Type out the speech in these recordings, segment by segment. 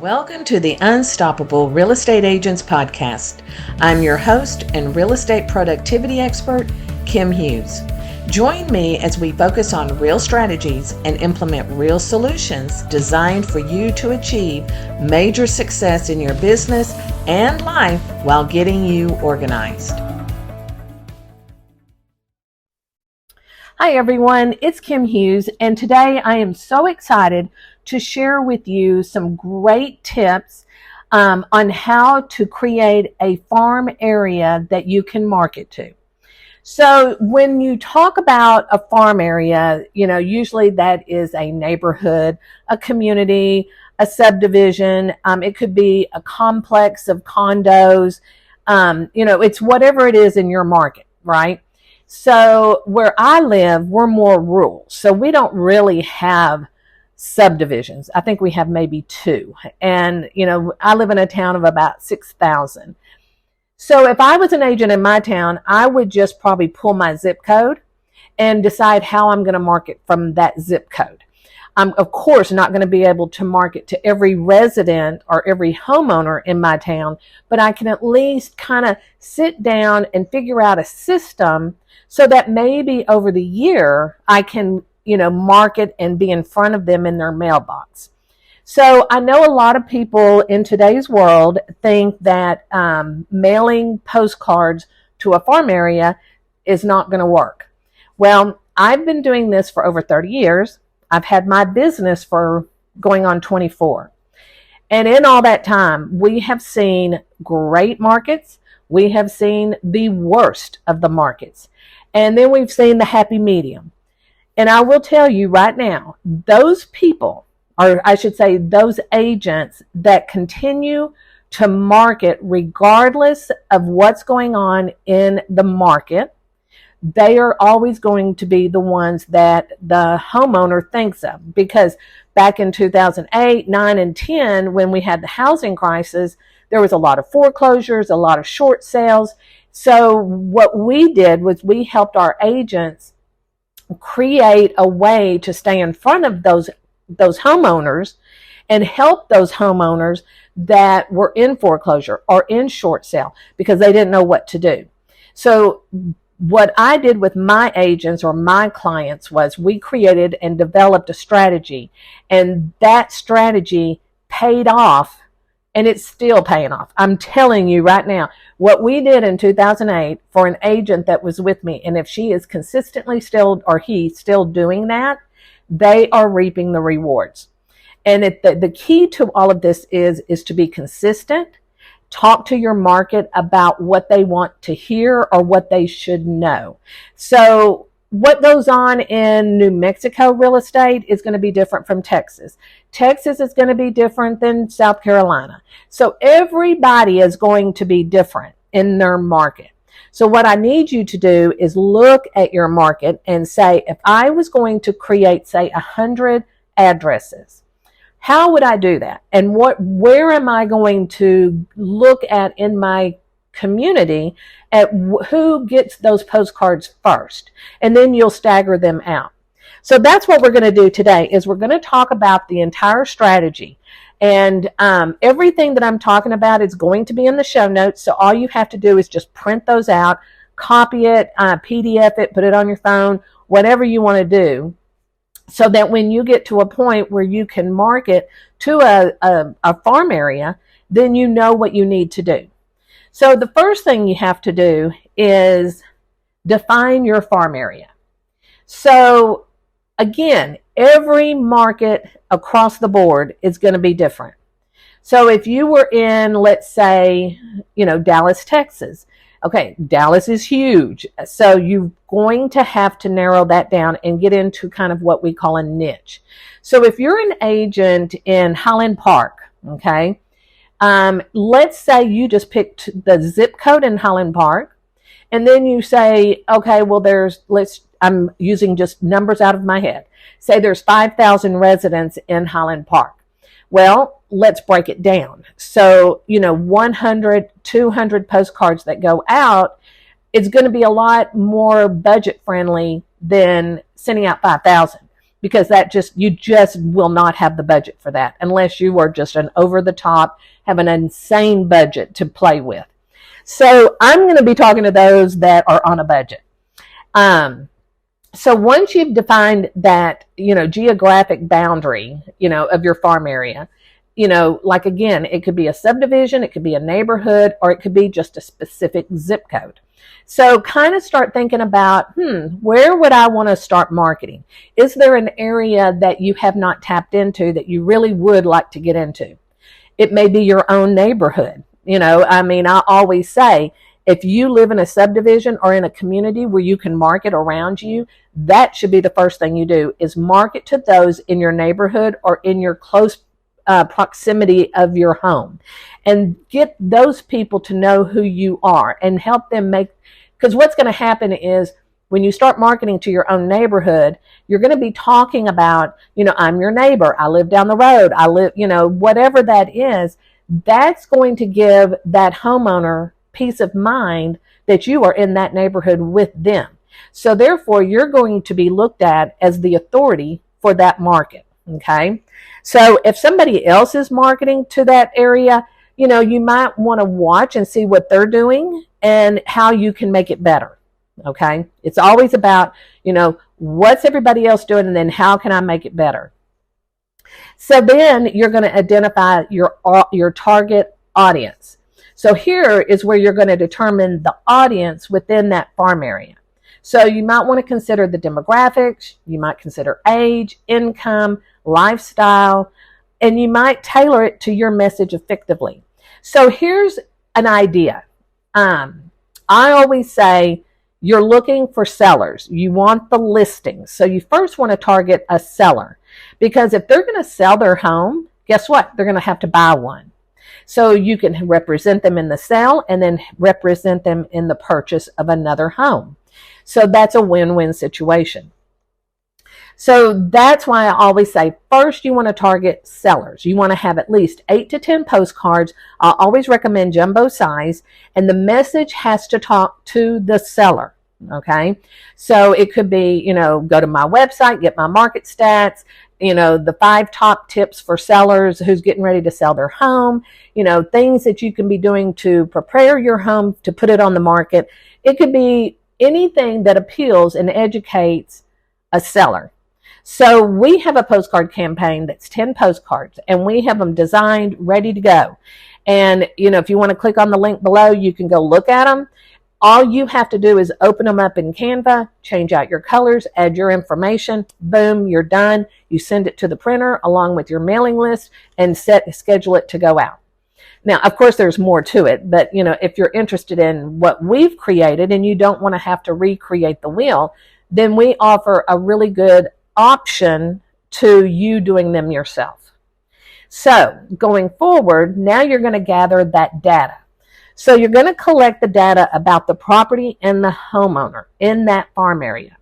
Welcome to the Unstoppable Real Estate Agents Podcast. I'm your host and real estate productivity expert, Kim Hughes. Join me as we focus on real strategies and implement real solutions designed for you to achieve major success in your business and life while getting you organized. Hi everyone, it's Kim Hughes, and today I am so excited to share with you some great tips on how to create a farm area that you can market to. So when you talk about a farm area, usually that is a neighborhood, a community, a subdivision. It could be a complex of condos. It's whatever it is in your market, right? So where I live, we're more rural. So we don't really have subdivisions. I think we have maybe two. And, I live in a town of about 6,000. So if I was an agent in my town, I would just probably pull my zip code and decide how I'm going to market from that zip code. I'm, of course, not going to be able to market to every resident or every homeowner in my town, but I can at least kind of sit down and figure out a system so that maybe over the year I can market and be in front of them in their mailbox. So I know a lot of people in today's world think that mailing postcards to a farm area is not going to work. Well, I've been doing this for over 30 years. I've had my business for going on 24. And in all that time, we have seen great markets. We have seen the worst of the markets. And then we've seen the happy medium. And I will tell you right now, those people, or I should say those agents that continue to market regardless of what's going on in the market, they are always going to be the ones that the homeowner thinks of. Because back in 2008, 9, and 10, when we had the housing crisis, there was a lot of foreclosures, a lot of short sales. So what we did was we helped our agents create a way to stay in front of those homeowners and help those homeowners that were in foreclosure or in short sale because they didn't know what to do. So what I did with my agents or my clients was we created and developed a strategy, and that strategy paid off, and it's still paying off. I'm telling you right now, what we did in 2008 for an agent that was with me, and if she is consistently still, or he still doing that, they are reaping the rewards. And the key to all of this is to be consistent. Talk to your market about what they want to hear or what they should know. So what goes on in New Mexico real estate is going to be different from Texas. Texas is going to be different than South Carolina. So everybody is going to be different in their market. So what I need you to do is look at your market and say, if I was going to create, say, 100 addresses, how would I do that? And where am I going to look at in my community at who gets those postcards first? And then you'll stagger them out. So that's what we're going to do today, is we're going to talk about the entire strategy. And everything that I'm talking about is going to be in the show notes. So all you have to do is just print those out, copy it, PDF it, put it on your phone, whatever you want to do, so that when you get to a point where you can market to a farm area, then you know what you need to do. So the first thing you have to do is define your farm area. So again, every market across the board is going to be different. So if you were in, let's say, Dallas, Texas, okay, Dallas is huge. So you're going to have to narrow that down and get into kind of what we call a niche. So if you're an agent in Highland Park, okay, let's say you just picked the zip code in Highland Park, and then you say, okay, well, I'm using just numbers out of my head. Say there's 5,000 residents in Highland Park. Well, let's break it down. So, 100, 200 postcards that go out, it's going to be a lot more budget friendly than sending out 5,000. because you just will not have the budget for that unless you are just an over the top, have an insane budget to play with. So I'm going to be talking to those that are on a budget. So once you've defined that, geographic boundary, of your farm area, like again, it could be a subdivision, it could be a neighborhood, or it could be just a specific zip code. So kind of start thinking about, where would I want to start marketing? Is there an area that you have not tapped into that you really would like to get into? It may be your own neighborhood. I always say, if you live in a subdivision or in a community where you can market around you, that should be the first thing you do, is market to those in your neighborhood or in your close proximity of your home, and get those people to know who you are and help them because what's going to happen is when you start marketing to your own neighborhood, you're going to be talking about, I'm your neighbor, I live down the road, I live, whatever that is. That's going to give that homeowner peace of mind that you are in that neighborhood with them. So therefore, you're going to be looked at as the authority for that market. Okay. So if somebody else is marketing to that area, you might want to watch and see what they're doing and how you can make it better. Okay. It's always about, what's everybody else doing and then how can I make it better? So then you're going to identify your target audience. So here is where you're going to determine the audience within that farm area. So you might want to consider the demographics, you might consider age, income, lifestyle, and you might tailor it to your message effectively. So here's an idea. I always say you're looking for sellers. You want the listings. So you first want to target a seller, because if they're going to sell their home, guess what? They're going to have to buy one. So you can represent them in the sale and then represent them in the purchase of another home. So that's a win-win situation. So that's why I always say, first you want to target sellers. You want to have at least 8 to 10 postcards. I always recommend jumbo size, and the message has to talk to the seller. Okay. So it could be, go to my website, get my market stats, the 5 top tips for sellers who's getting ready to sell their home, things that you can be doing to prepare your home to put it on the market. It could be anything that appeals and educates a seller. So we have a postcard campaign that's 10 postcards, and we have them designed, ready to go. And, if you want to click on the link below, you can go look at them. All you have to do is open them up in Canva, change out your colors, add your information, boom, you're done. You send it to the printer along with your mailing list and schedule it to go out. Now, of course, there's more to it, but if you're interested in what we've created and you don't want to have to recreate the wheel, then we offer a really good option to you doing them yourself. So going forward, now you're going to gather that data. So you're going to collect the data about the property and the homeowner in that farm area.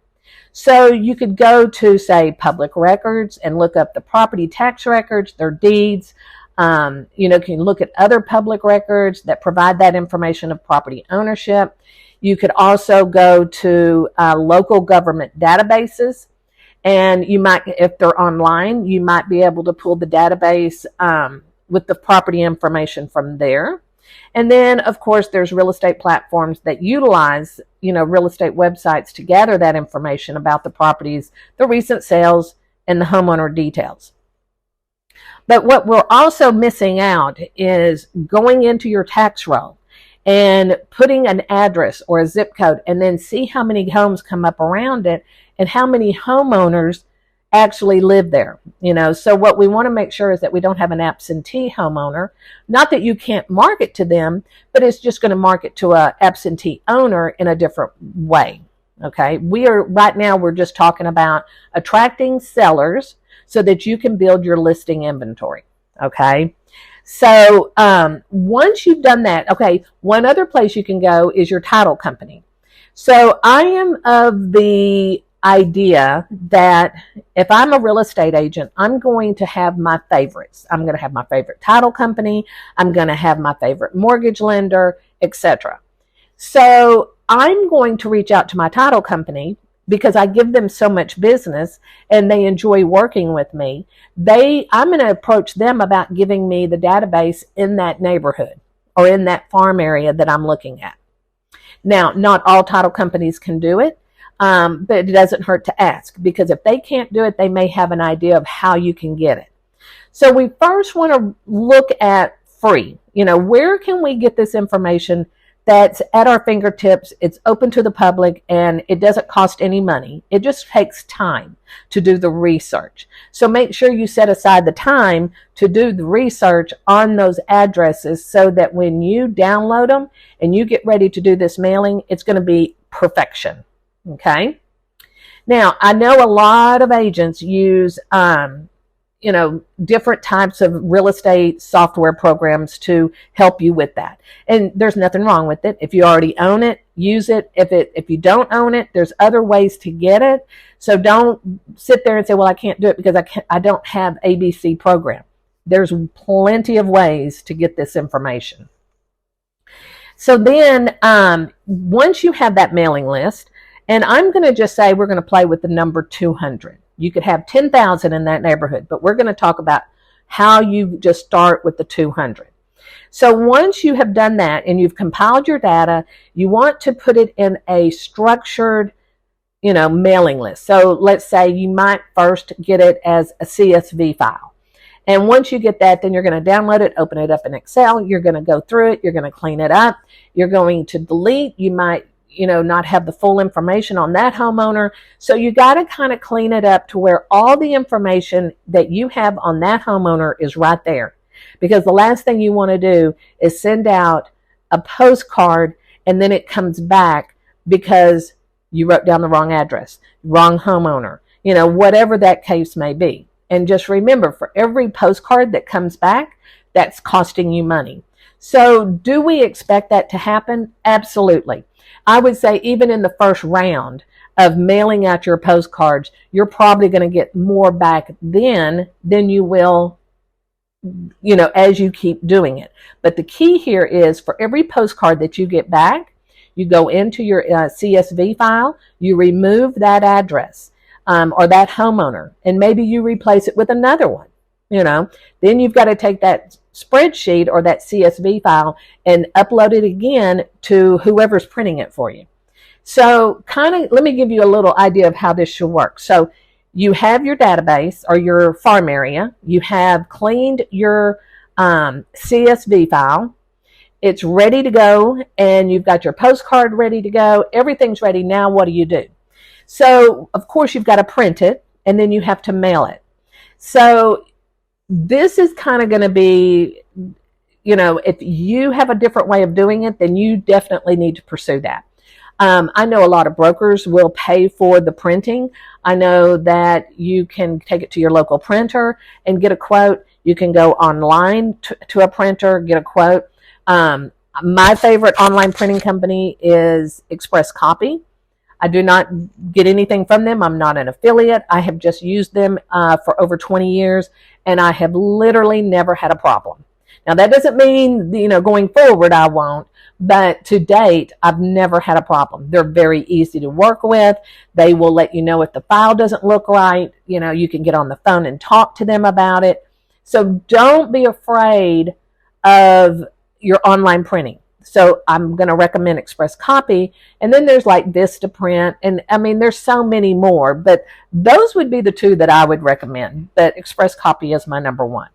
So you could go to, say, public records and look up the property tax records, their deeds. You can look at other public records that provide that information of property ownership. You could also go to local government databases, and you might, if they're online, you might be able to pull the database with the property information from there. And then, of course, there's real estate platforms that utilize, real estate websites to gather that information about the properties, the recent sales, and the homeowner details. But what we're also missing out is going into your tax roll and putting an address or a zip code and then see how many homes come up around it and how many homeowners actually live there. So what we want to make sure is that we don't have an absentee homeowner. Not that you can't market to them, but it's just going to market to an absentee owner in a different way. Okay. Right now we're just talking about attracting sellers so that you can build your listing inventory. Okay. So once you've done that, okay, one other place you can go is your title company. So I am of the idea that if I'm a real estate agent, I'm going to have my favorites. I'm going to have my favorite title company. I'm going to have my favorite mortgage lender, etc. So I'm going to reach out to my title company because I give them so much business and they enjoy working with me. I'm going to approach them about giving me the database in that neighborhood or in that farm area that I'm looking at. Now, not all title companies can do it, but it doesn't hurt to ask, because if they can't do it, they may have an idea of how you can get it. So we first want to look at free. Where can we get this information that's at our fingertips? It's open to the public and it doesn't cost any money. It just takes time to do the research. So make sure you set aside the time to do the research on those addresses so that when you download them and you get ready to do this mailing, it's going to be perfection. Okay. Now, I know a lot of agents use, different types of real estate software programs to help you with that. And there's nothing wrong with it. If you already own it, use it. If you don't own it, there's other ways to get it. So don't sit there and say, well, I can't do it because I don't have ABC program. There's plenty of ways to get this information. So then once you have that mailing list, and I'm going to just say we're going to play with the number 200. You could have 10,000 in that neighborhood, but we're going to talk about how you just start with the 200. So once you have done that and you've compiled your data, you want to put it in a structured, mailing list. So let's say you might first get it as a CSV file. And once you get that, then you're going to download it, open it up in Excel. You're going to go through it. You're going to clean it up. You're going to delete. You might not have the full information on that homeowner. So you got to kind of clean it up to where all the information that you have on that homeowner is right there. Because the last thing you want to do is send out a postcard and then it comes back because you wrote down the wrong address, wrong homeowner, whatever that case may be. And just remember, for every postcard that comes back, that's costing you money. So do we expect that to happen? Absolutely. I would say even in the first round of mailing out your postcards, you're probably going to get more back then than you will, as you keep doing it. But the key here is for every postcard that you get back, you go into your CSV file, you remove that address or that homeowner, and maybe you replace it with another one. Then you've got to take that spreadsheet or that CSV file and upload it again to whoever's printing it for you. So let me give you a little idea of how this should work. So you have your database or your farm area. You have cleaned your CSV file. It's ready to go, and you've got your postcard ready to go. Everything's ready. Now what do? So of course you've got to print it, and then you have to mail it. So this is kind of going to be, if you have a different way of doing it, then you definitely need to pursue that. I know a lot of brokers will pay for the printing. I know that you can take it to your local printer and get a quote. You can go online to a printer, get a quote. My favorite online printing company is Express Copy. I do not get anything from them. I'm not an affiliate. I have just used them for over 20 years, and I have literally never had a problem. Now, that doesn't mean, going forward I won't, but to date, I've never had a problem. They're very easy to work with. They will let you know if the file doesn't look right. You can get on the phone and talk to them about it. So don't be afraid of your online printing. So I'm going to recommend Express Copy. And then there's like Vistaprint. And there's so many more, but those would be the two that I would recommend. But Express Copy is my number one.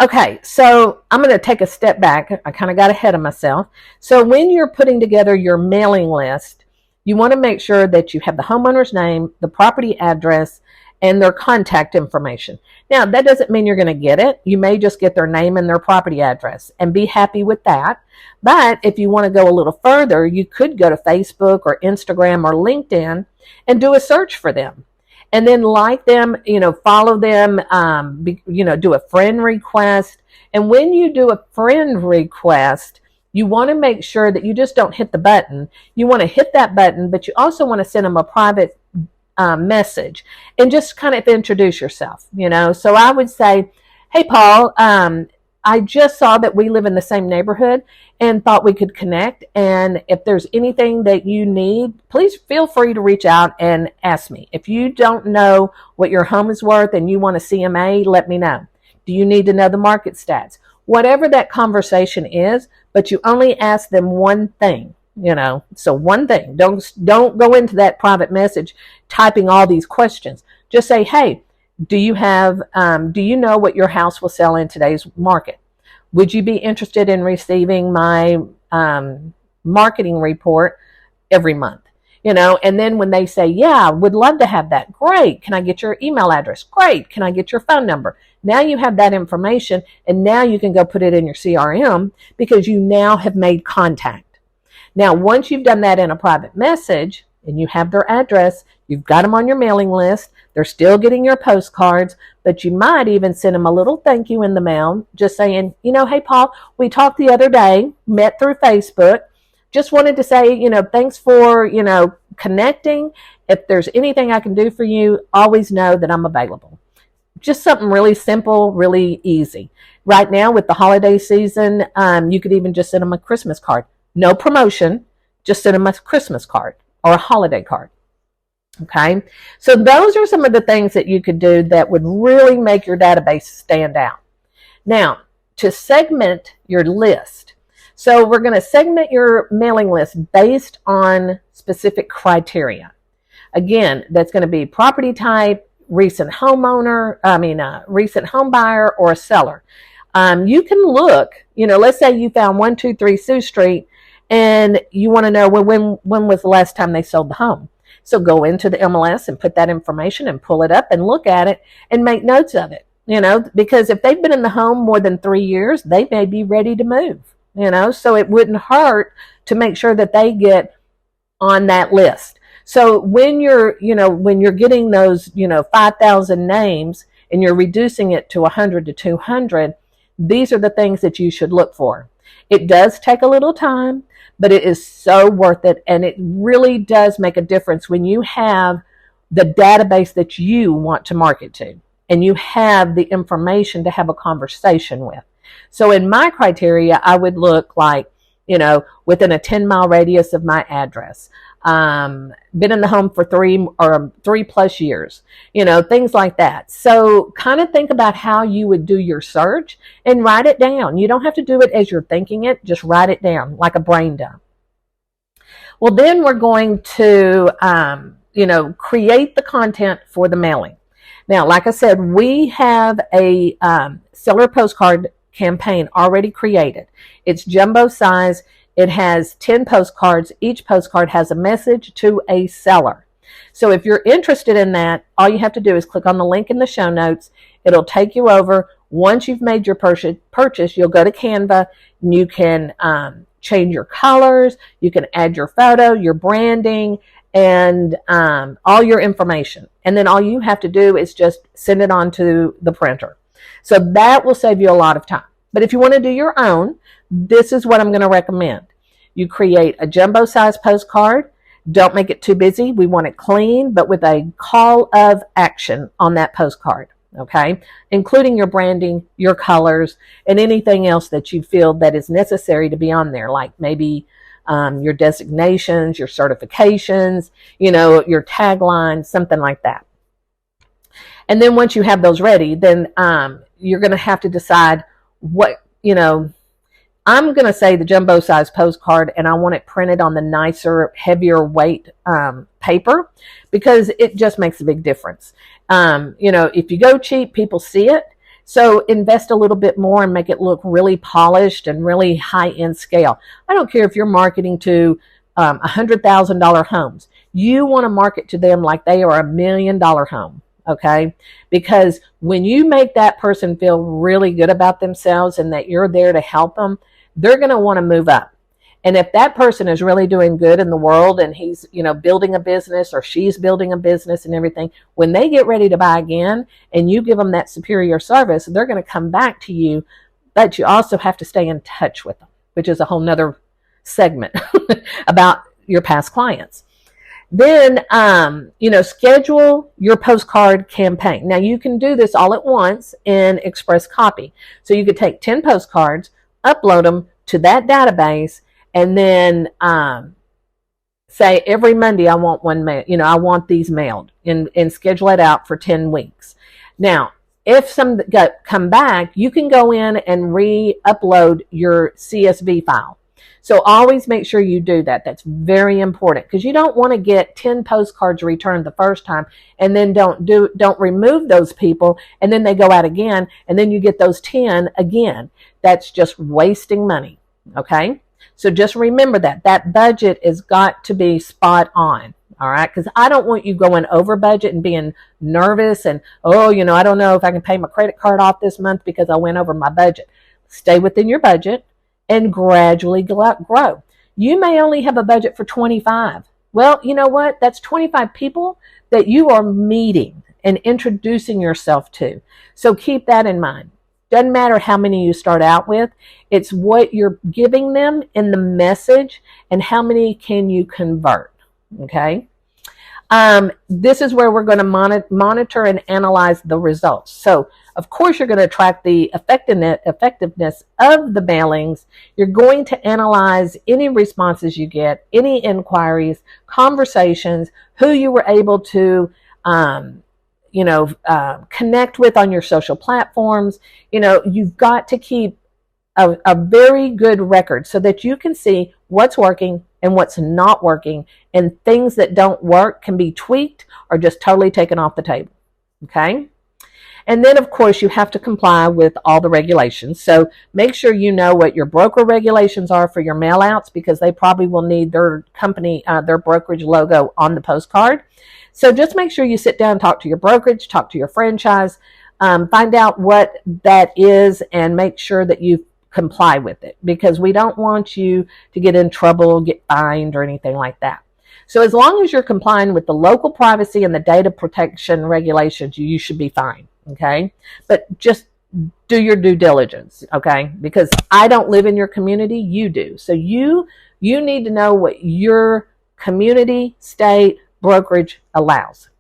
Okay, so I'm going to take a step back. I kind of got ahead of myself. So when you're putting together your mailing list, you want to make sure that you have the homeowner's name, the property address, and their contact information. Now, that doesn't mean you're going to get it. You may just get their name and their property address and be happy with that. But if you want to go a little further, you could go to Facebook or Instagram or LinkedIn and do a search for them. And then like them, follow them, do a friend request. And when you do a friend request, you want to make sure that you just don't hit the button. You want to hit that button, but you also want to send them a private message and just kind of introduce yourself, So I would say, hey, Paul, I just saw that we live in the same neighborhood and thought we could connect. And if there's anything that you need, please feel free to reach out and ask me. If you don't know what your home is worth and you want a CMA, let me know. Do you need to know the market stats? Whatever that conversation is, but you only ask them one thing. So one thing. Don't go into that private message typing all these questions. Just say, hey, do you know what your house will sell in today's market? Would you be interested in receiving my marketing report every month? And then when they say, yeah, would love to have that. Great. Can I get your email address? Great. Can I get your phone number? Now you have that information, and now you can go put it in your CRM because you now have made contact. Now, once you've done that in a private message and you have their address, you've got them on your mailing list, they're still getting your postcards, but you might even send them a little thank you in the mail, just saying, hey, Paul, we talked the other day, met through Facebook, just wanted to say, thanks for, connecting. If there's anything I can do for you, always know that I'm available. Just something really simple, really easy. Right now with the holiday season, you could even just send them a Christmas card. No promotion, just send them a Christmas card or a holiday card. Okay, so those are some of the things that you could do that would really make your database stand out. Now, to segment your list. So we're going to segment your mailing list based on specific criteria. Again, that's going to be property type, recent home buyer, or a seller. You can look, let's say you found 123 Sioux Street and you want to know when was the last time they sold the home. So go into the MLS and put that information and pull it up and look at it and make notes of it, because if they've been in the home more than 3 years, they may be ready to move, so it wouldn't hurt to make sure that they get on that list. So when you're getting those, 5,000 names and you're reducing it to 100 to 200, these are the things that you should look for. It does take a little time, but it is so worth it. And it really does make a difference when you have the database that you want to market to and you have the information to have a conversation with. So in my criteria, I would look like, within a 10-mile radius of my address. Been in the home for 3+ years, things like that. So kind of think about how you would do your search and write it down. You don't have to do it as you're thinking it, just write it down like a brain dump. Well, then we're going to, create the content for the mailing. Now, like I said, we have a seller postcard campaign already created. It's jumbo size. It has 10 postcards. Each postcard has a message to a seller. So if you're interested in that, all you have to do is click on the link in the show notes. It'll take you over. Once you've made your purchase, you'll go to Canva and you can change your colors. You can add your photo, your branding, and all your information. And then all you have to do is just send it on to the printer. So that will save you a lot of time. But if you want to do your own, this is what I'm going to recommend. You create a jumbo size postcard. Don't make it too busy. We want it clean, but with a call of action on that postcard, okay? Including your branding, your colors, and anything else that you feel that is necessary to be on there, like maybe your designations, your certifications, your tagline, something like that. And then once you have those ready, then you're going to have to decide what, I'm going to say the jumbo size postcard, and I want it printed on the nicer, heavier weight paper because it just makes a big difference. If you go cheap, people see it. So invest a little bit more and make it look really polished and really high-end scale. I don't care if you're marketing to $100,000 homes. You want to market to them like they are $1 million home. Okay, because when you make that person feel really good about themselves and that you're there to help them, they're going to want to move up. And if that person is really doing good in the world and he's, building a business or she's building a business and everything, when they get ready to buy again and you give them that superior service, they're going to come back to you, but you also have to stay in touch with them, which is a whole nother segment about your past clients. Then, schedule your postcard campaign. Now, you can do this all at once in Express Copy. So you could take 10 postcards, upload them to that database, and then say every Monday I want one mail. I want these mailed, and schedule it out for 10 weeks. Now, if some come back, you can go in and re-upload your CSV file. So always make sure you do that. That's very important, because you don't want to get 10 postcards returned the first time and then don't remove those people, and then they go out again, and then you get those 10 again. That's just wasting money. Okay? So just remember that budget has got to be spot on. All right, because I don't want you going over budget and being nervous and, I don't know if I can pay my credit card off this month because I went over my budget. Stay within your budget and gradually grow. You may only have a budget for 25. Well, you know what? That's 25 people that you are meeting and introducing yourself to. So keep that in mind. Doesn't matter how many you start out with. It's what you're giving them in the message and how many can you convert. Okay. This is where we're going to monitor and analyze the results. So, of course, you're going to track the effectiveness of the mailings. You're going to analyze any responses you get, any inquiries, conversations, who you were able to, connect with on your social platforms. You've got to keep a very good record so that you can see what's working and what's not working, and things that don't work can be tweaked or just totally taken off the table. Okay? And then, of course, you have to comply with all the regulations. So make sure you know what your broker regulations are for your mail outs, because they probably will need their company, their brokerage logo on the postcard. So just make sure you sit down and talk to your brokerage, talk to your franchise, find out what that is, and make sure that you comply with it, because we don't want you to get in trouble, get fined, or anything like that. So as long as you're complying with the local privacy and the data protection regulations, you should be fine. Okay? But just do your due diligence. Okay? Because I don't live in your community, you do. So you need to know what your community, state, brokerage allows.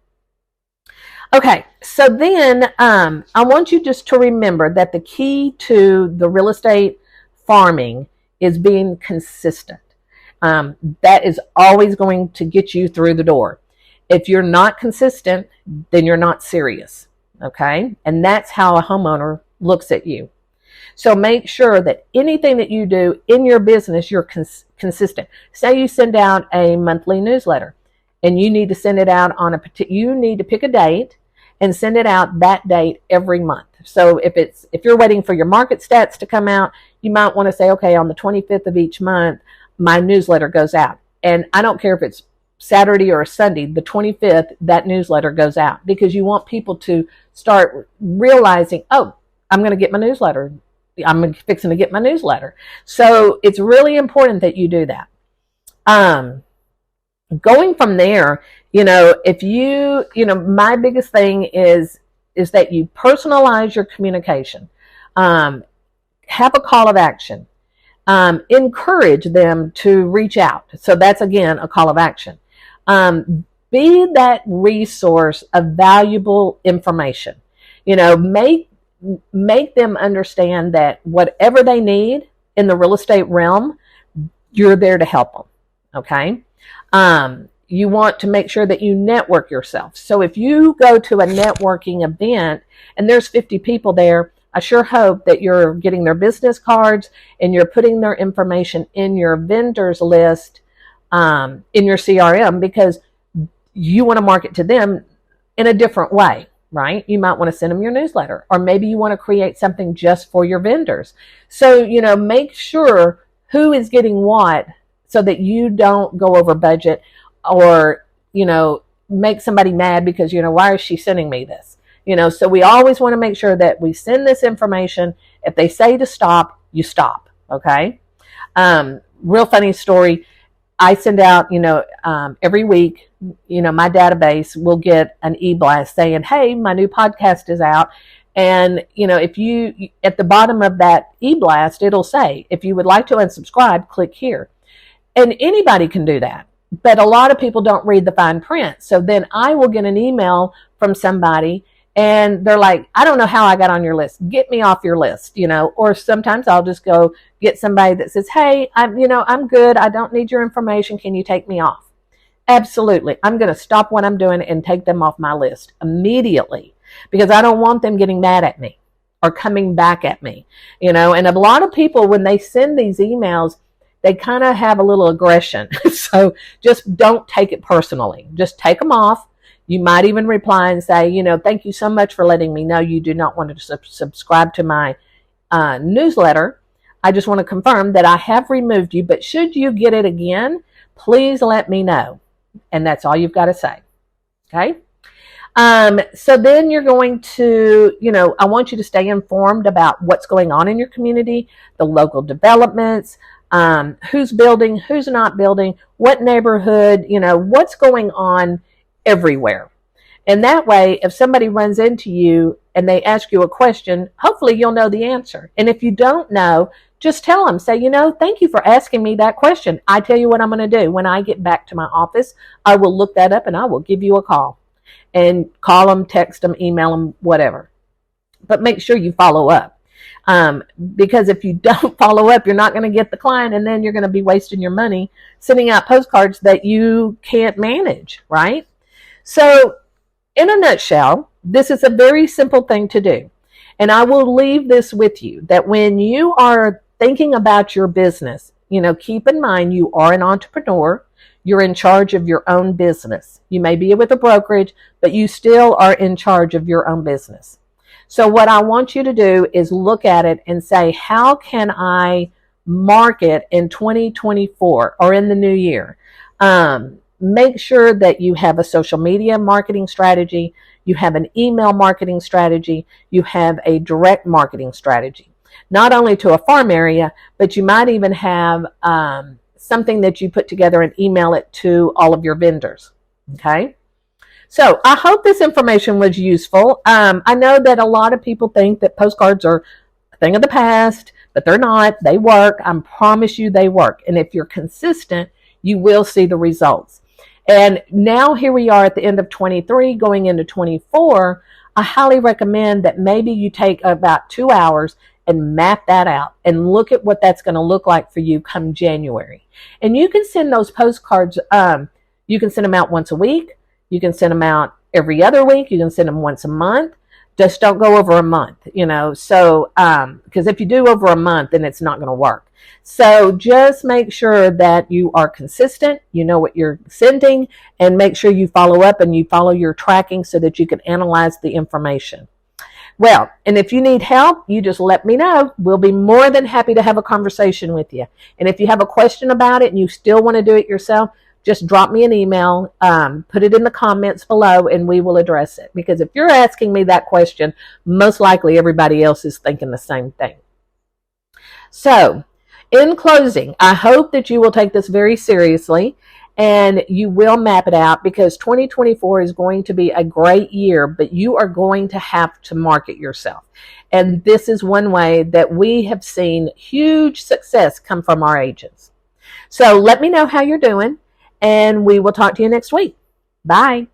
Okay, so then I want you just to remember that the key to the real estate farming is being consistent. That is always going to get you through the door. If you're not consistent, then you're not serious. Okay, and that's how a homeowner looks at you. So make sure that anything that you do in your business, you're consistent. Say you send out a monthly newsletter, and you need to send it out on you need to pick a date and send it out that date every month. So if you're waiting for your market stats to come out, you might want to say, okay, on the 25th of each month, my newsletter goes out. And I don't care if it's Saturday or Sunday, the 25th, that newsletter goes out, because you want people to start realizing, oh, I'm going to get my newsletter. I'm fixing to get my newsletter. So it's really important that you do that. Going from there, my biggest thing is that you personalize your communication. Have a call of action. Encourage them to reach out. So that's, again, a call of action. Be that resource of valuable information. Make them understand that whatever they need in the real estate realm, you're there to help them. Okay? You want to make sure that you network yourself. So if you go to a networking event and there's 50 people there, I sure hope that you're getting their business cards and you're putting their information in your vendors list, in your CRM, because you want to market to them in a different way, right? You might want to send them your newsletter, or maybe you want to create something just for your vendors. So, make sure who is getting what, so that you don't go over budget or, make somebody mad because, why is she sending me this? So we always want to make sure that we send this information. If they say to stop, you stop. Okay. Real funny story. I send out, every week, my database will get an e-blast saying, hey, my new podcast is out. And, if you, at the bottom of that e-blast, it'll say, if you would like to unsubscribe, click here. And anybody can do that. But a lot of people don't read the fine print. So then I will get an email from somebody and they're like, I don't know how I got on your list. Get me off your list, or sometimes I'll just go get somebody that says, hey, I'm good. I don't need your information. Can you take me off? Absolutely. I'm going to stop what I'm doing and take them off my list immediately because I don't want them getting mad at me or coming back at me, and a lot of people, when they send these emails, they kind of have a little aggression. So just don't take it personally. Just take them off. You might even reply and say, thank you so much for letting me know you do not want to subscribe to my newsletter. I just want to confirm that I have removed you, but should you get it again, please let me know. And that's all you've got to say. Okay. So then you're going to, I want you to stay informed about what's going on in your community, the local developments, who's building, who's not building, what neighborhood, what's going on everywhere. And that way, if somebody runs into you and they ask you a question, hopefully you'll know the answer. And if you don't know, just tell them, say, thank you for asking me that question. I tell you what I'm going to do. When I get back to my office, I will look that up and I will give you a call. And call them, text them, email them, whatever. But make sure you follow up. Because if you don't follow up, you're not going to get the client, and then you're going to be wasting your money sending out postcards that you can't manage, right? So in a nutshell, this is a very simple thing to do. And I will leave this with you, that when you are thinking about your business, keep in mind you are an entrepreneur. You're in charge of your own business. You may be with a brokerage, but you still are in charge of your own business. So what I want you to do is look at it and say, how can I market in 2024 or in the new year? Make sure that you have a social media marketing strategy. You have an email marketing strategy. You have a direct marketing strategy, not only to a farm area, but you might even have something that you put together and email it to all of your vendors. Okay. So I hope this information was useful. I know that a lot of people think that postcards are a thing of the past, but they're not. They work. I promise you they work. And if you're consistent, you will see the results. And now here we are at the end of 23, going into 24. I highly recommend that maybe you take about 2 hours and map that out and look at what that's going to look like for you come January. And you can send those postcards. You can send them out once a week. You can send them out every other week. You can send them once a month. Just don't go over a month, So, because if you do over a month, then it's not going to work. So just make sure that you are consistent. You know what you're sending, and make sure you follow up and you follow your tracking so that you can analyze the information. Well, and if you need help, you just let me know. We'll be more than happy to have a conversation with you. And if you have a question about it and you still want to do it yourself, just drop me an email, put it in the comments below, and we will address it. Because if you're asking me that question, most likely everybody else is thinking the same thing. So, in closing, I hope that you will take this very seriously and you will map it out, because 2024 is going to be a great year, but you are going to have to market yourself. And this is one way that we have seen huge success come from our agents. So let me know how you're doing, and we will talk to you next week. Bye.